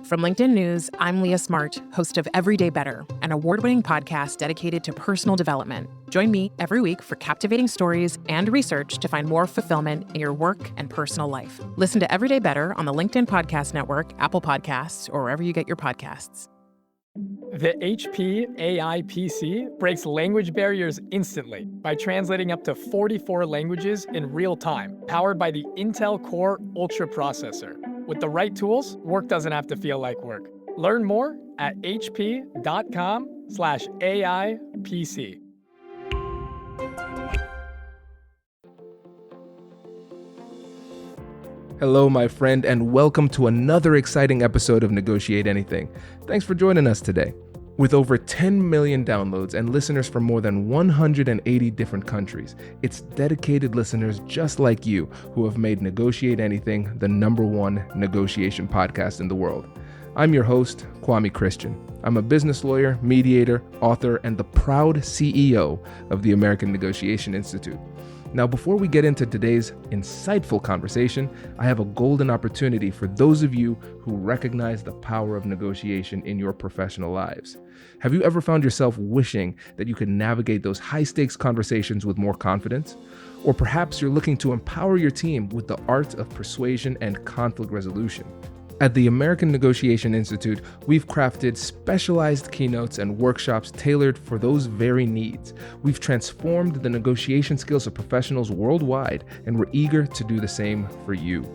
From LinkedIn News, I'm Leah Smart, host of Everyday Better, an award-winning podcast dedicated to personal development. Join me every week for captivating stories and research to find more fulfillment in your work and personal life. Listen to Everyday Better on the LinkedIn Podcast Network, Apple Podcasts, or wherever you get your podcasts. The HP AI PC breaks language barriers instantly by translating up to 44 languages in real time, powered by the Intel Core Ultra processor. With the right tools, work doesn't have to feel like work. Learn more at hp.com/AI PC. Hello, my friend, and welcome to another exciting episode of Negotiate Anything. Thanks for joining us today. With over 10 million downloads and listeners from more than 180 different countries, it's dedicated listeners just like you who have made Negotiate Anything the #1 negotiation podcast in the world. I'm your host, Kwame Christian. I'm a business lawyer, mediator, author, and the proud CEO of the American Negotiation Institute. Now, before we get into today's insightful conversation, I have a golden opportunity for those of you who recognize the power of negotiation in your professional lives. Have you ever found yourself wishing that you could navigate those high-stakes conversations with more confidence? Or perhaps you're looking to empower your team with the art of persuasion and conflict resolution. At the American Negotiation Institute, we've crafted specialized keynotes and workshops tailored for those very needs. We've transformed the negotiation skills of professionals worldwide, and we're eager to do the same for you.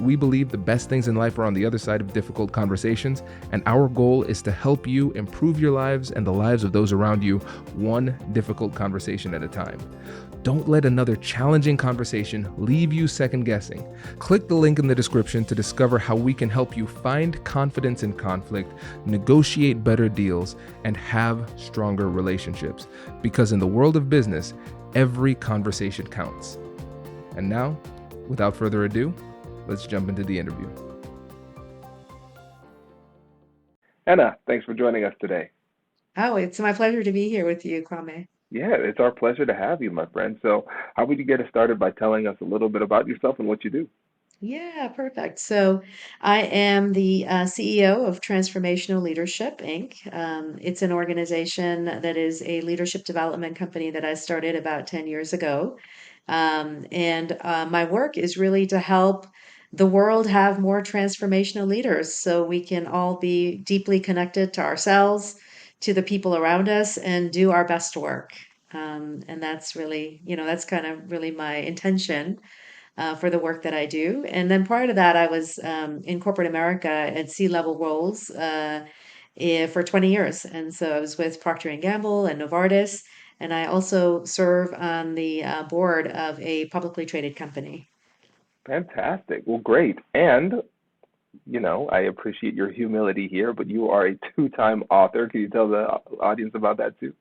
We believe the best things in life are on the other side of difficult conversations, and our goal is to help you improve your lives and the lives of those around you, one difficult conversation at a time. Don't let another challenging conversation leave you second-guessing. Click the link in the description to discover how we can help you find confidence in conflict, negotiate better deals, and have stronger relationships. Because in the world of business, every conversation counts. And now, without further ado, let's jump into the interview. Henna, thanks for joining us today. Oh, it's my pleasure to be here with you, Kwame. Yeah, it's our pleasure to have you, my friend. So how would you get us started by telling us a little bit about yourself and what you do? Yeah, perfect. So I am the CEO of Transformational Leadership, Inc. It's an organization that is a leadership development company that I started about 10 years ago. And my work is really to help the world have more transformational leaders so we can all be deeply connected to ourselves, to the people around us, and do our best work. And that's really, that's kind of really my intention for the work that I do. And then prior to that, I was in corporate America at C-level roles for 20 years. And so I was with Procter & Gamble and Novartis. And I also serve on the board of a publicly traded company. Fantastic. Well, great. And, I appreciate your humility here, but you are a two-time author. Can you tell the audience about that too?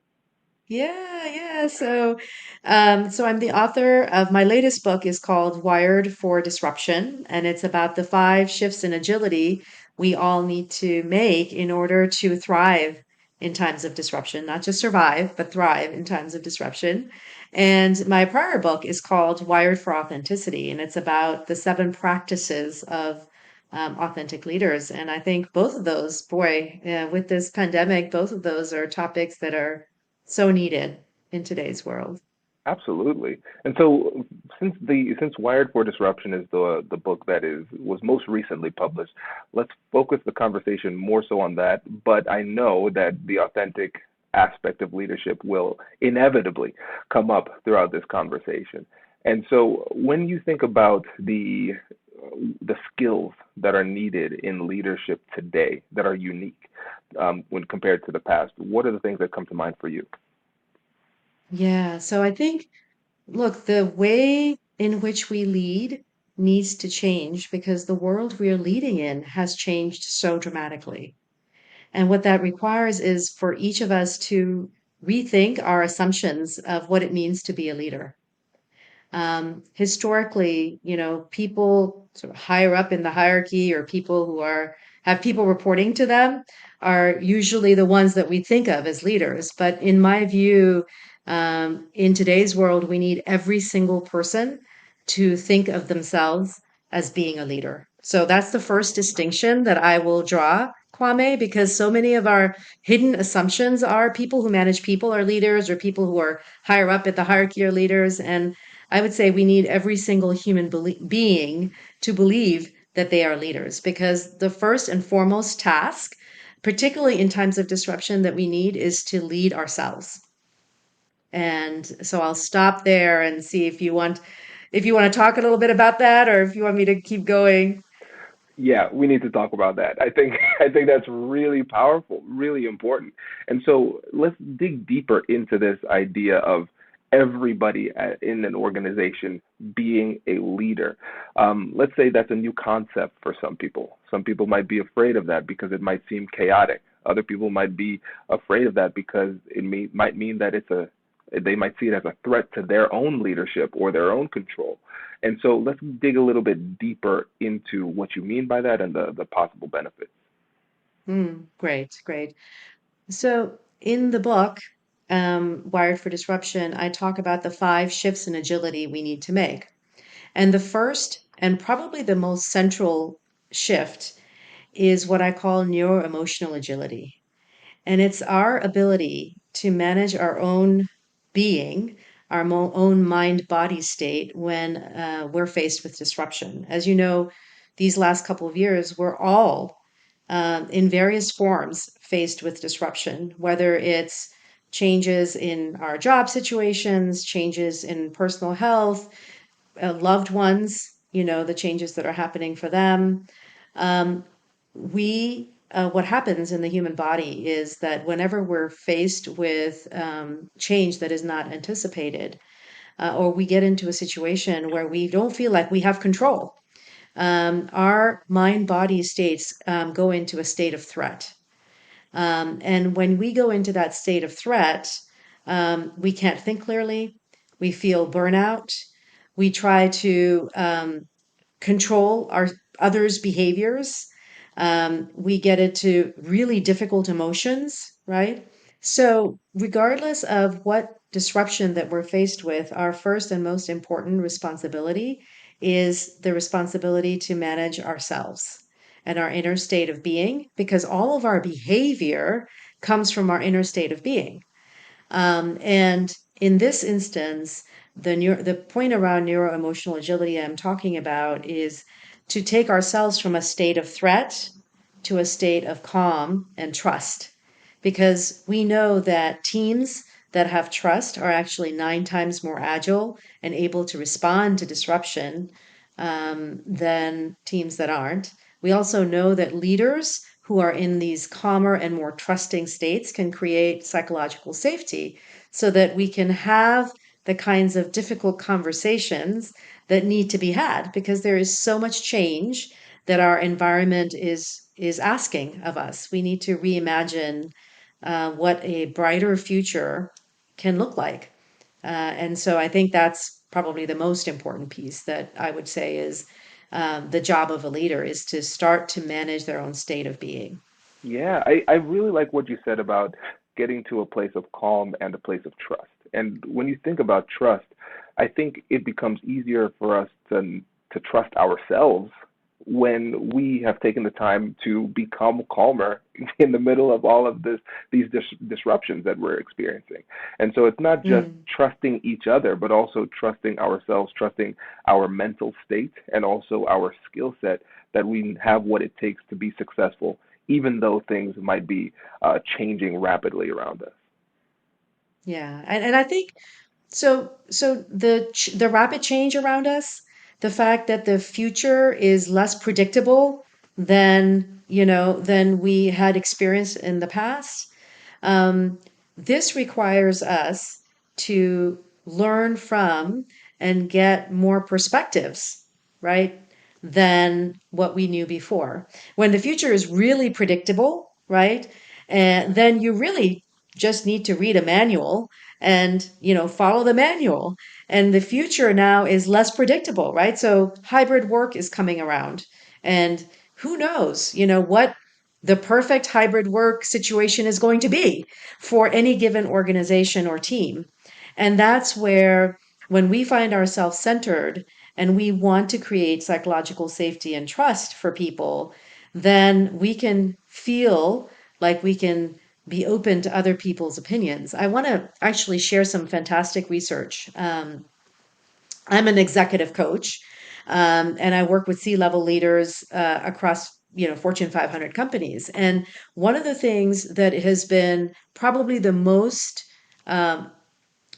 Yeah. So I'm the author of my latest book is called Wired for Disruption, and it's about the 5 shifts in agility we all need to make in order to thrive in times of disruption, not just survive, but thrive in times of disruption. And my prior book is called Wired for Authenticity, and it's about the 7 practices of authentic leaders. And I think both of those, with this pandemic, both of those are topics that are so needed in today's world. Absolutely. And so since Wired for Disruption is the book that was most recently published, let's focus the conversation more so on that. But I know that the authentic aspect of leadership will inevitably come up throughout this conversation. And so when you think about the skills that are needed in leadership today that are unique when compared to the past, what are the things that come to mind for you? Yeah, so I think, look, the way in which we lead needs to change because the world we are leading in has changed so dramatically. And what that requires is for each of us to rethink our assumptions of what it means to be a leader. Historically, people sort of higher up in the hierarchy or people who have people reporting to them are usually the ones that we think of as leaders. But in my view, in today's world, we need every single person to think of themselves as being a leader. So that's the first distinction that I will draw, Kwame, because so many of our hidden assumptions are people who manage people are leaders, or people who are higher up at the hierarchy are leaders. And I would say we need every single human being to believe that they are leaders, because the first and foremost task, particularly in times of disruption, that we need is to lead ourselves. And so I'll stop there and see if you want to talk a little bit about that, or if you want me to keep going. Yeah, we need to talk about that. I think I think that's really powerful, really important. And so let's dig deeper into this idea of everybody in an organization being a leader. Let's say that's a new concept for some people. Some people might be afraid of that because it might seem chaotic. Other people might be afraid of that because might mean that they might see it as a threat to their own leadership or their own control. And so let's dig a little bit deeper into what you mean by that and the possible benefits. Great, great. So in the book, Wired for Disruption, I talk about the 5 shifts in agility we need to make. And the first, and probably the most central shift, is what I call neuro-emotional agility. And it's our ability to manage our own being, our own mind body state when we're faced with disruption. As you know, these last couple of years, we're all in various forms faced with disruption, whether it's changes in our job situations, changes in personal health, loved ones, the changes that are happening for them. Um, what happens in the human body is that whenever we're faced with change that is not anticipated, or we get into a situation where we don't feel like we have control, our mind body states go into a state of threat. And when we go into that state of threat, we can't think clearly. We feel burnout. We try to control our others' behaviors. We get into really difficult emotions, right? So, regardless of what disruption that we're faced with, our first and most important responsibility is the responsibility to manage ourselves and our inner state of being, because all of our behavior comes from our inner state of being. And in this instance, the point around neuro-emotional agility I'm talking about is to take ourselves from a state of threat to a state of calm and trust. Because we know that teams that have trust are actually 9 times more agile and able to respond to disruption than teams that aren't. We also know that leaders who are in these calmer and more trusting states can create psychological safety so that we can have the kinds of difficult conversations that need to be had, because there is so much change that our environment is asking of us. We need to reimagine what a brighter future can look like. And so I think that's probably the most important piece that I would say is the job of a leader is to start to manage their own state of being. Yeah, I really like what you said about getting to a place of calm and a place of trust. And when you think about trust, I think it becomes easier for us to trust ourselves when we have taken the time to become calmer in the middle of all of these disruptions that we're experiencing. And so it's not just Mm. trusting each other, but also trusting ourselves, trusting our mental state, and also our skill set that we have what it takes to be successful, even though things might be changing rapidly around us. Yeah, and I think so the rapid change around us, the fact that the future is less predictable than we had experienced in the past. Um, this requires us to learn from and get more perspectives, right, than what we knew before. When the future is really predictable, right, and then you really just need to read a manual and follow the manual. And the future now is less predictable, right? So hybrid work is coming around, and who knows, what the perfect hybrid work situation is going to be for any given organization or team. And that's where, when we find ourselves centered and we want to create psychological safety and trust for people, then we can feel like we can be open to other people's opinions. I want to actually share some fantastic research. I'm an executive coach, and I work with C-level leaders across Fortune 500 companies. And one of the things that has been probably the most um,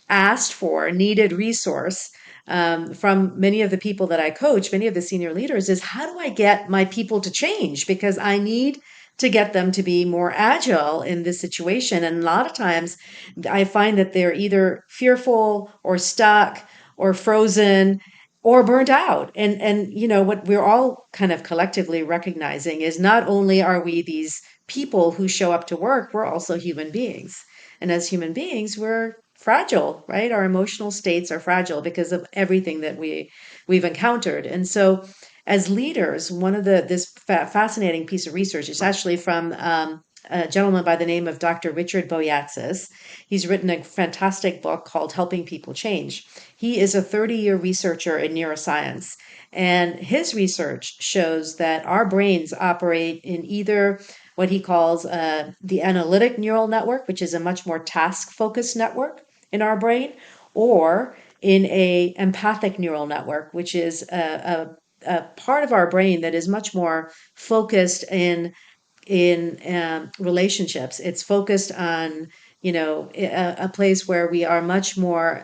asked for, needed resource from many of the people that I coach, many of the senior leaders, is how do I get my people to change? Because I need to get them to be more agile in this situation. And a lot of times I find that they're either fearful or stuck or frozen or burnt out. And what we're all kind of collectively recognizing is not only are we these people who show up to work, we're also human beings. And as human beings, we're fragile, right? Our emotional states are fragile because of everything that we've encountered. And so as leaders, one of this fascinating piece of research is actually from a gentleman by the name of Dr. Richard Boyatzis. He's written a fantastic book called Helping People Change. He is a 30-year researcher in neuroscience, and his research shows that our brains operate in either what he calls the analytic neural network, which is a much more task-focused network in our brain, or in a empathic neural network, which is a part of our brain that is much more focused in relationships. It's focused on a place where we are much more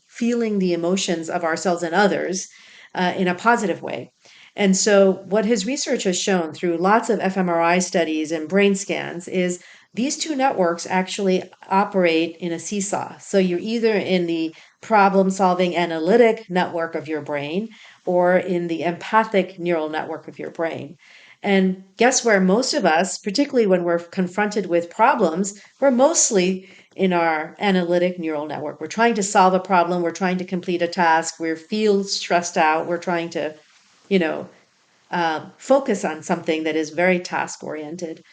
feeling the emotions of ourselves and others in a positive way. And so what his research has shown through lots of fMRI studies and brain scans is these two networks actually operate in a seesaw. So you're either in the problem-solving analytic network of your brain or in the empathic neural network of your brain. And guess where most of us, particularly when we're confronted with problems, we're mostly in our analytic neural network. We're trying to solve a problem. We're trying to complete a task. We feel stressed out. We're trying to, focus on something that is very task oriented.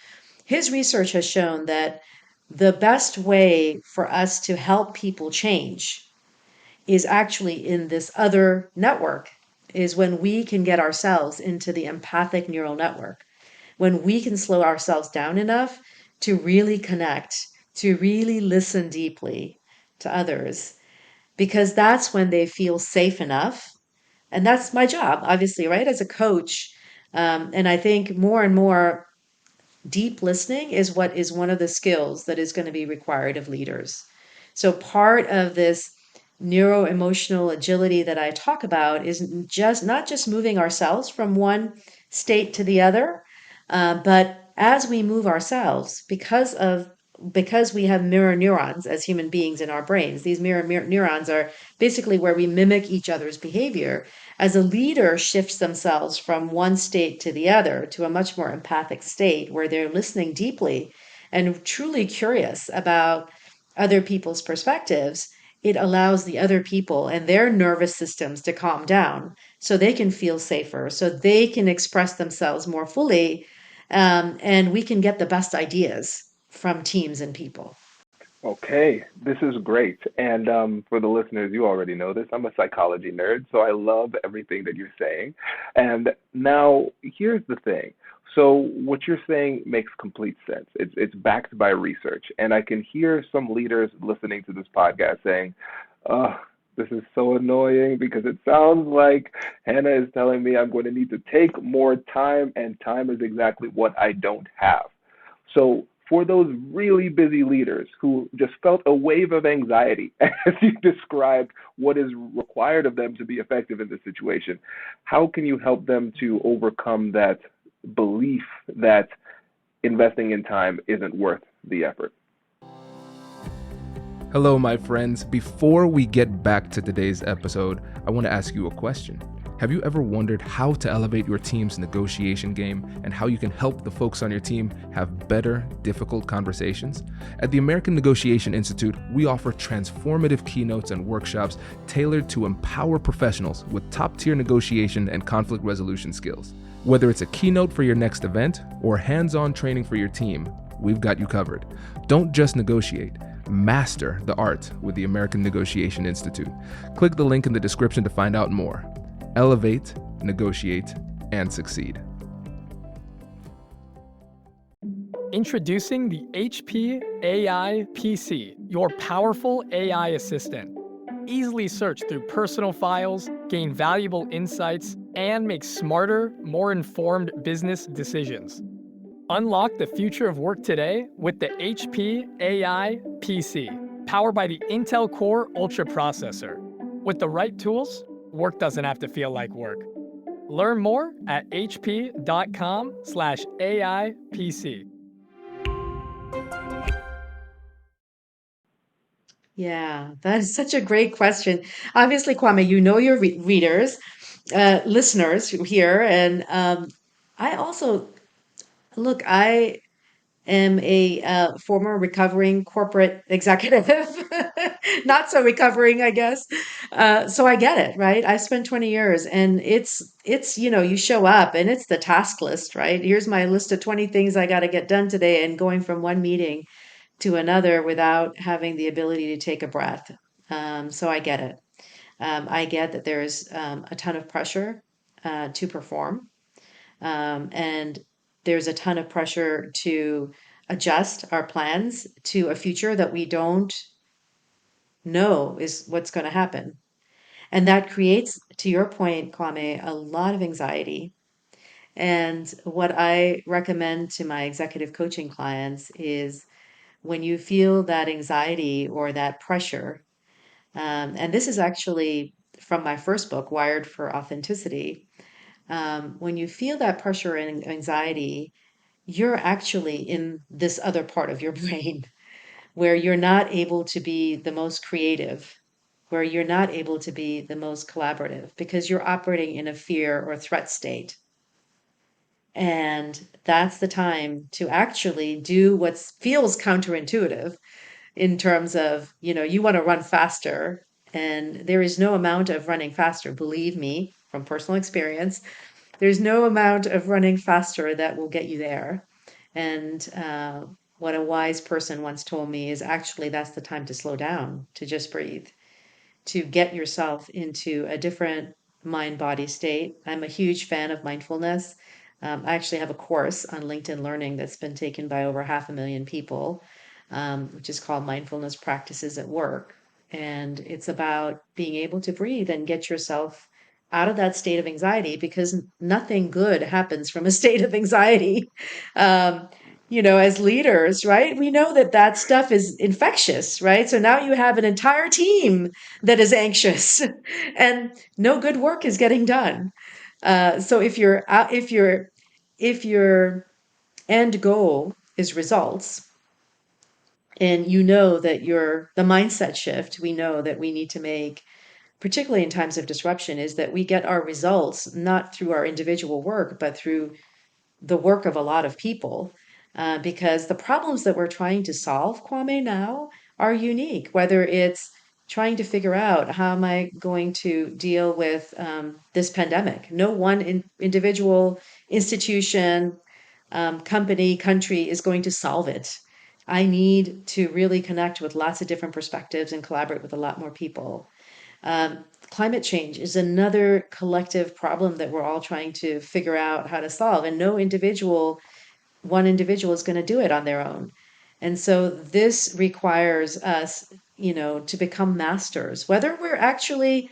His research has shown that the best way for us to help people change is actually in this other network, is when we can get ourselves into the empathic neural network, when we can slow ourselves down enough to really connect, to really listen deeply to others, because that's when they feel safe enough. And that's my job, obviously, right? As a coach. And I think more and more deep listening is what is one of the skills that is going to be required of leaders. So part of this neuro emotional agility that I talk about is not just moving ourselves from one state to the other, but as we move ourselves, because we have mirror neurons as human beings in our brains. These mirror neurons are basically where we mimic each other's behavior. As a leader shifts themselves from one state to the other to a much more empathic state where they're listening deeply and truly curious about other people's perspectives, it allows the other people and their nervous systems to calm down so they can feel safer, so they can express themselves more fully, and we can get the best ideas from teams and people. Okay, this is great. And for the listeners, you already know this. I'm a psychology nerd, so I love everything that you're saying. And now, here's the thing. So what you're saying makes complete sense. It's backed by research. And I can hear some leaders listening to this podcast saying, oh, this is so annoying because it sounds like Henna is telling me I'm going to need to take more time, and time is exactly what I don't have. So for those really busy leaders who just felt a wave of anxiety as you described what is required of them to be effective in this situation, how can you help them to overcome that belief that investing in time isn't worth the effort? Hello, my friends. Before we get back to today's episode, I want to ask you a question. Have you ever wondered how to elevate your team's negotiation game and how you can help the folks on your team have better, difficult conversations? At the American Negotiation Institute, we offer transformative keynotes and workshops tailored to empower professionals with top-tier negotiation and conflict resolution skills. Whether it's a keynote for your next event or hands-on training for your team, we've got you covered. Don't just negotiate. Master the art with the American Negotiation Institute. Click the link in the description to find out more. elevate, negotiate, and succeed. Introducing the HP AI PC, your powerful AI assistant. Easily search through personal files, gain valuable insights, and make smarter, more informed business decisions. Unlock the future of work today with the HP AI PC, powered by the Intel Core Ultra processor. With the right tools, work doesn't have to feel like work. Learn more at hp.com/AIPC. Yeah, that is such a great question. Obviously, Kwame, you know your readers, listeners here, and I also look. I am a former recovering corporate executive, not so recovering, I guess. So I get it, right? I spent 20 years, and it's you show up, and it's the task list, right? Here's my list of 20 things I got to get done today, and going from one meeting to another without having the ability to take a breath. So I get it. I get that there's a ton of pressure to perform, and there's a ton of pressure to adjust our plans to a future that we don't know is what's going to happen. And that creates, to your point, Kwame, a lot of anxiety. And what I recommend to my executive coaching clients is when you feel that anxiety or that pressure, and this is actually from my first book, Wired for Authenticity. When you feel that pressure and anxiety, you're actually in this other part of your brain where you're not able to be the most creative, where you're not able to be the most collaborative because you're operating in a fear or threat state. And that's the time to actually do what feels counterintuitive in terms of, you want to run faster. And there is no amount of running faster, believe me, from personal experience, there's no amount of running faster that will get you there. And what a wise person once told me is actually that's the time to slow down, to just breathe, to get yourself into a different mind body state. I'm a huge fan of mindfulness. I actually have a course on LinkedIn Learning that's been taken by over 500,000 people, which is called Mindfulness Practices at Work. And it's about being able to breathe and get yourself out of that state of anxiety because nothing good happens from a state of anxiety. Um, as leaders, right? We know that that stuff is infectious, right? So now you have an entire team that is anxious and no good work is getting done. So if your end goal is results, and that the mindset shift we know that we need to make, particularly in times of disruption, is that we get our results not through our individual work, but through the work of a lot of people. Because the problems that we're trying to solve, Kwame, now are unique, whether it's trying to figure out how am I going to deal with this pandemic. No one individual institution, company, country is going to solve it. I need to really connect with lots of different perspectives and collaborate with a lot more people. Climate change is another collective problem that we're all trying to figure out how to solve, and one individual is going to do it on their own. And so this requires us, to become masters, whether we're actually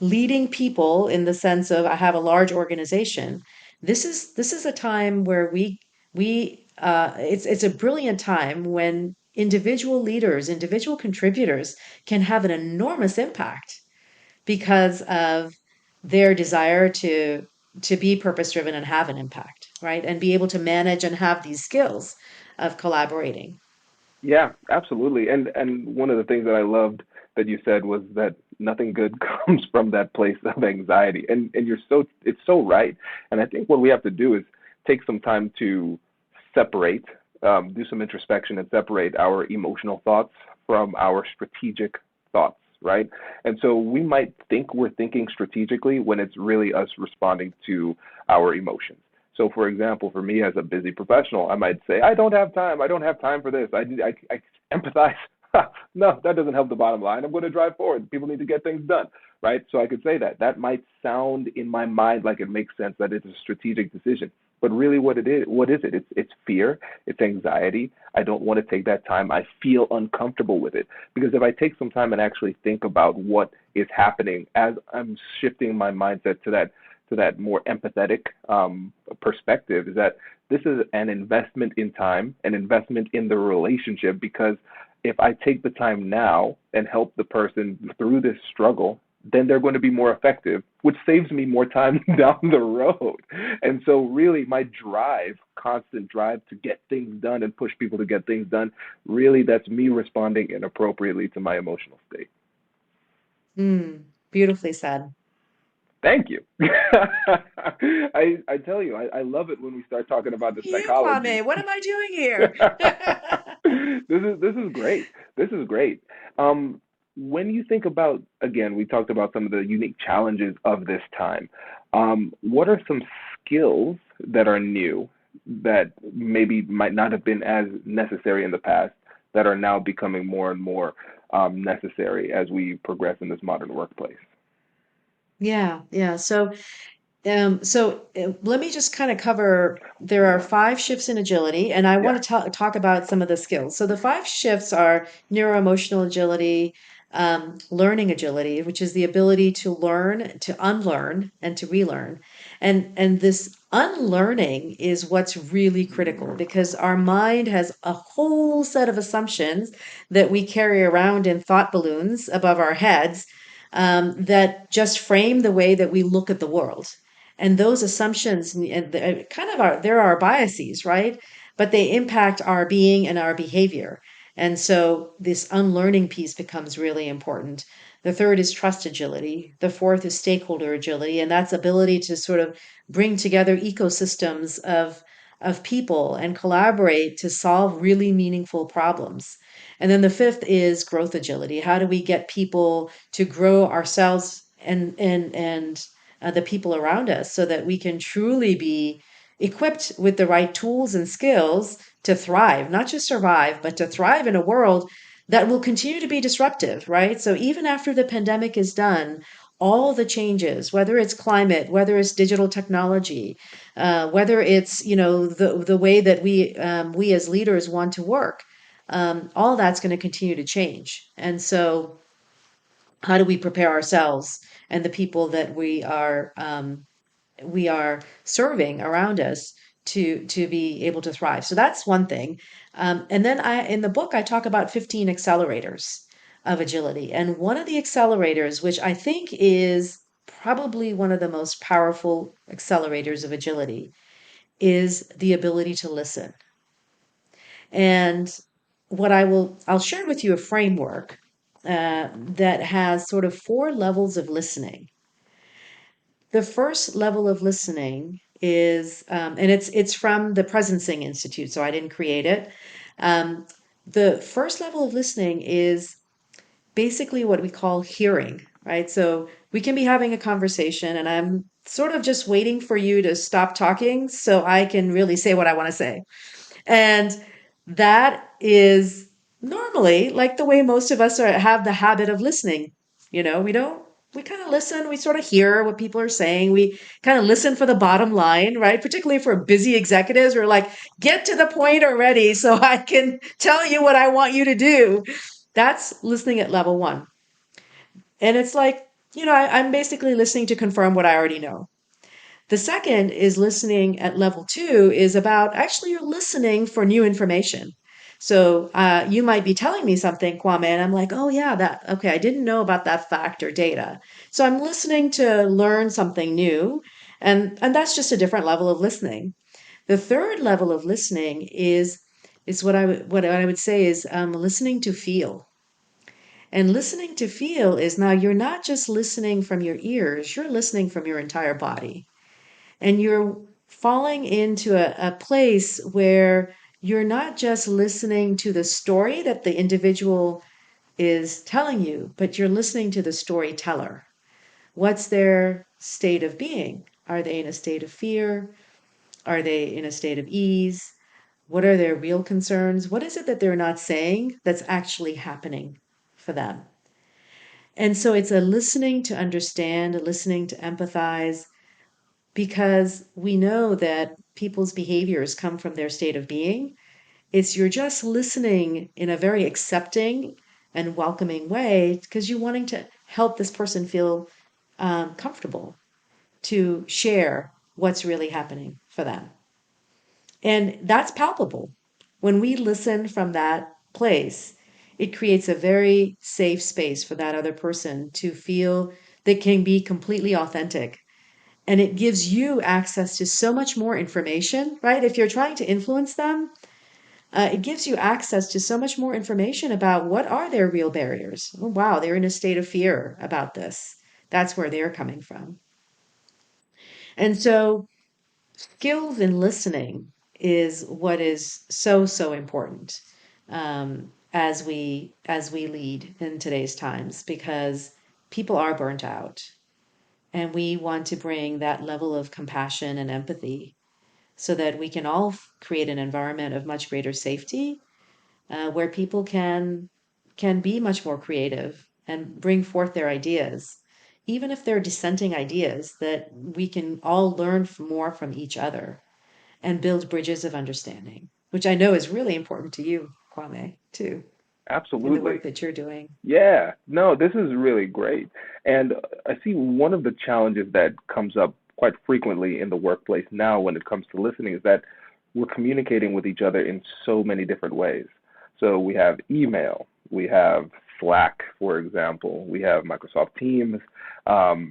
leading people in the sense of I have a large organization. This is a time where it's a brilliant time when individual leaders, individual contributors can have an enormous impact because of their desire to be purpose driven and have an impact, right? And be able to manage and have these skills of collaborating. Yeah, absolutely. And one of the things that I loved that you said was that nothing good comes from that place of anxiety. And it's so right. And I think what we have to do is take some time to separate, do some introspection and separate our emotional thoughts from our strategic thoughts, right? And so we might think we're thinking strategically when it's really us responding to our emotions. So, for example, for me as a busy professional, I might say, I don't have time. I don't have time for this. I empathize. No, that doesn't help the bottom line. I'm going to drive forward. People need to get things done. right? So I could say that. That might sound in my mind like it makes sense that it's a strategic decision. But really what is it? It's fear, it's anxiety. I don't want to take that time. I feel uncomfortable with it. Because if I take some time and actually think about what is happening as I'm shifting my mindset to that more empathetic perspective, is that this is an investment in time, an investment in the relationship, because if I take the time now and help the person through this struggle, then they're going to be more effective, which saves me more time down the road. And so, really, my drive, constant drive to get things done and push people to get things done, really, that's me responding inappropriately to my emotional state. Beautifully said. Thank you. I tell you, I love it when we start talking about the You, psychology. Kwame, what am I doing here? This is great. This is great. Um, when you think about, again, we talked about some of the unique challenges of this time. What are some skills that are new that maybe might not have been as necessary in the past that are now becoming more and more necessary as we progress in this modern workplace? Yeah, yeah. So let me just kind of cover. There are Yeah, five shifts in agility, and I yeah. want to talk about some of the skills. So the five shifts are neuroemotional agility, learning agility, which is the ability to learn, to unlearn, and to relearn. And this unlearning is what's really critical because our mind has a whole set of assumptions that we carry around in thought balloons above our heads that just frame the way that we look at the world. And those assumptions kind of are, there are biases, right? But they impact our being and our behavior. And so this unlearning piece becomes really important. The third is trust agility. The fourth is stakeholder agility, and that's ability to sort of bring together ecosystems of people and collaborate to solve really meaningful problems. And then the fifth is growth agility. How do we get people to grow ourselves and the people around us so that we can truly be equipped with the right tools and skills to thrive, not just survive, but to thrive in a world that will continue to be disruptive, right? So even after the pandemic is done, all the changes, whether it's climate, whether it's digital technology, whether it's the way that we as leaders want to work, all that's going to continue to change. And so, how do we prepare ourselves and the people that we are serving around us to be able to thrive? So that's one thing. And then in the book I talk about 15 accelerators of agility, and one of the accelerators, which I think is probably one of the most powerful accelerators of agility, is the ability to listen. And I'll share with you a framework that has sort of four levels of listening. The first level of listening is, and it's from the Presencing Institute, so I didn't create it. Um, the first level of listening is basically what we call hearing, right? So we can be having a conversation, and I'm sort of just waiting for you to stop talking so I can really say what I want to say. And that is normally like the way most of us have the habit of listening. We kind of listen, we sort of hear what people are saying. We kind of listen for the bottom line, right? Particularly for busy executives, we're like, get to the point already so I can tell you what I want you to do. That's listening at level one. And it's like, I'm basically listening to confirm what I already know. The second is listening at level two is about actually you're listening for new information. So you might be telling me something, Kwame, and I'm like, oh yeah, okay, I didn't know about that fact or data. So I'm listening to learn something new, and that's just a different level of listening. The third level of listening is what I would say is listening to feel. And listening to feel is now you're not just listening from your ears, you're listening from your entire body. And you're falling into a place where you're not just listening to the story that the individual is telling you, but you're listening to the storyteller. What's their state of being? Are they in a state of fear? Are they in a state of ease? What are their real concerns? What is it that they're not saying that's actually happening for them? And so it's a listening to understand, a listening to empathize, because we know that people's behaviors come from their state of being. It's you're just listening in a very accepting and welcoming way because you're wanting to help this person feel comfortable to share what's really happening for them. And that's palpable. When we listen from that place, it creates a very safe space for that other person to feel they can be completely authentic. And it gives you access to so much more information, right? If you're trying to influence them, it gives you access to so much more information about what are their real barriers. Oh, wow, they're in a state of fear about this. That's where they're coming from. And so skills in listening is what is so important as we lead in today's times, because people are burnt out, and we want to bring that level of compassion and empathy so that we can all create an environment of much greater safety, where people can be much more creative and bring forth their ideas, even if they're dissenting ideas, that we can all learn more from each other and build bridges of understanding, which I know is really important to you, Kwame, too, in the work Absolutely. that you're doing. Yeah, no, this is really great. And I see one of the challenges that comes up quite frequently in the workplace now when it comes to listening is that we're communicating with each other in so many different ways. So we have email, we have Slack, for example, we have Microsoft Teams,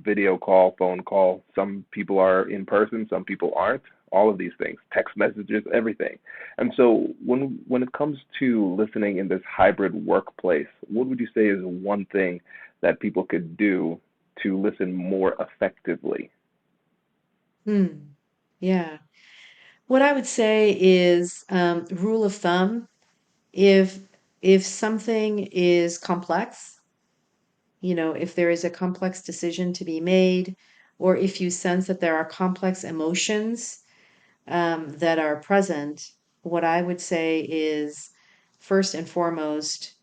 video call, phone call. Some people are in person, some people aren't. All of these things, text messages, everything. And so when it comes to listening in this hybrid workplace, what would you say is one thing that people could do to listen more effectively? Hmm. Yeah. What I would say is, rule of thumb, if if something is complex, if there is a complex decision to be made, or if you sense that there are complex emotions that are present, what I would say is, first and foremost,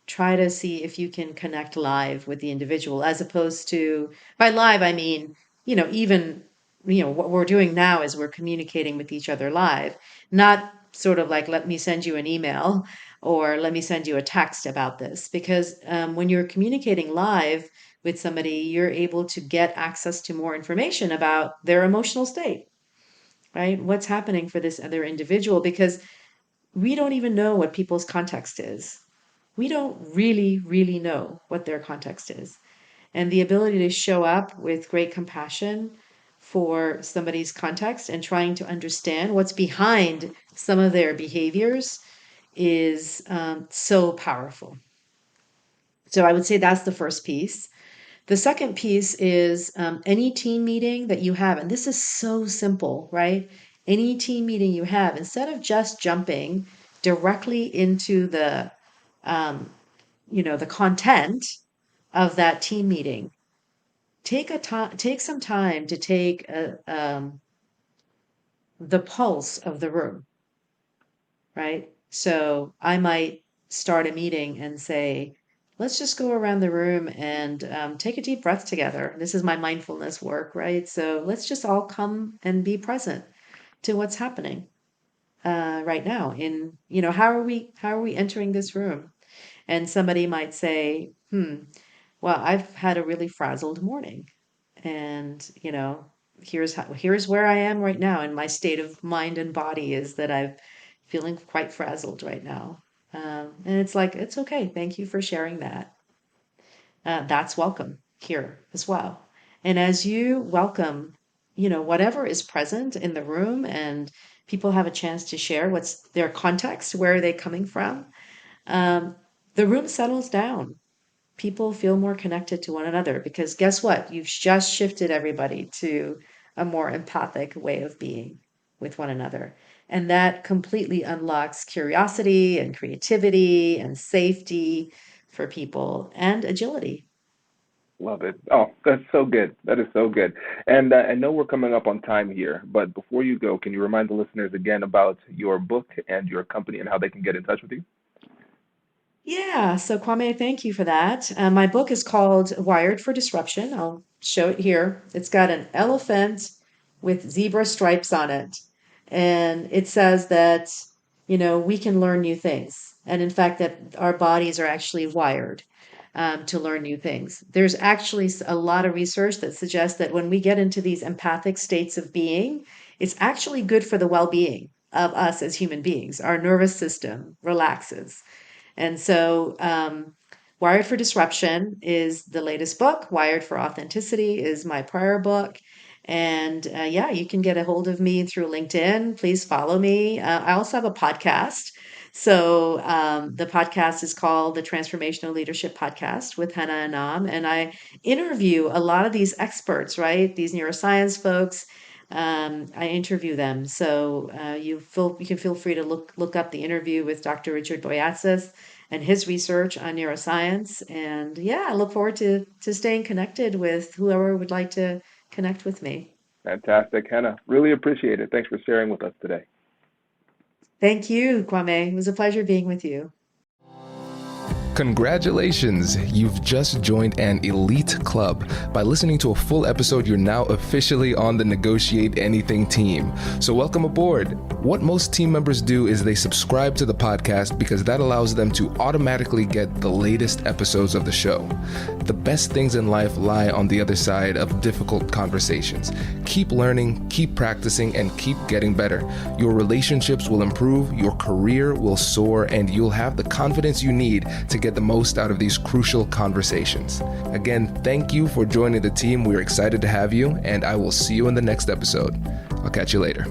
try to see if you can connect live with the individual, as opposed to, by live, I mean, even, what we're doing now is we're communicating with each other live, not sort of like, let me send you an email or let me send you a text about this. Because when you're communicating live with somebody, you're able to get access to more information about their emotional state, right? What's happening for this other individual? Because we don't even know what people's context is. We don't really know what their context is. And the ability to show up with great compassion for somebody's context and trying to understand what's behind some of their behaviors is so powerful. So I would say that's the first piece. The second piece is any team meeting that you have, and this is so simple, right? Any team meeting you have, instead of just jumping directly into the content of that team meeting, take some time to take the pulse of the room, right? So I might start a meeting and say, let's just go around the room and take a deep breath together. This is my mindfulness work, right? So let's just all come and be present to what's happening right now. How are we entering this room? And somebody might say, well, I've had a really frazzled morning, and here's where I am right now, and my state of mind and body is that I'm feeling quite frazzled right now. And it's like, it's okay. Thank you for sharing that. That's welcome here as well. And as you welcome, whatever is present in the room, and people have a chance to share what's their context, where are they coming from, um, the room settles down. People feel more connected to one another, because guess what? You've just shifted everybody to a more empathic way of being with one another. And that completely unlocks curiosity and creativity and safety for people and agility. Love it. Oh, that's so good. That is so good. And I know we're coming up on time here, but before you go, can you remind the listeners again about your book and your company and how they can get in touch with you? Yeah, so Kwame, thank you for that. My book is called Wired for Disruption. I'll show it here. It's got an elephant with zebra stripes on it. And it says that, we can learn new things. And in fact, that our bodies are actually wired to learn new things. There's actually a lot of research that suggests that when we get into these empathic states of being, it's actually good for the well being of us as human beings. Our nervous system relaxes. And so, Wired for Disruption is the latest book. Wired for Authenticity is my prior book. And yeah, you can get a hold of me through LinkedIn. Please follow me. I also have a podcast. So the podcast is called the Transformational Leadership Podcast with Henna Inam. And I interview a lot of these experts, right? These neuroscience folks. I interview them. So you can feel free to look up the interview with Dr. Richard Boyatzis and his research on neuroscience. And yeah, I look forward to staying connected with whoever would like to connect with me. Fantastic, Henna. Really appreciate it. Thanks for sharing with us today. Thank you, Kwame. It was a pleasure being with you. Congratulations! You've just joined an elite club. By listening to a full episode, you're now officially on the Negotiate Anything team. So welcome aboard. What most team members do is they subscribe to the podcast because that allows them to automatically get the latest episodes of the show. The best things in life lie on the other side of difficult conversations. Keep learning, keep practicing, and keep getting better. Your relationships will improve, your career will soar, and you'll have the confidence you need to get the most out of these crucial conversations. Again, thank you for joining the team. We're excited to have you, and I will see you in the next episode. I'll catch you later.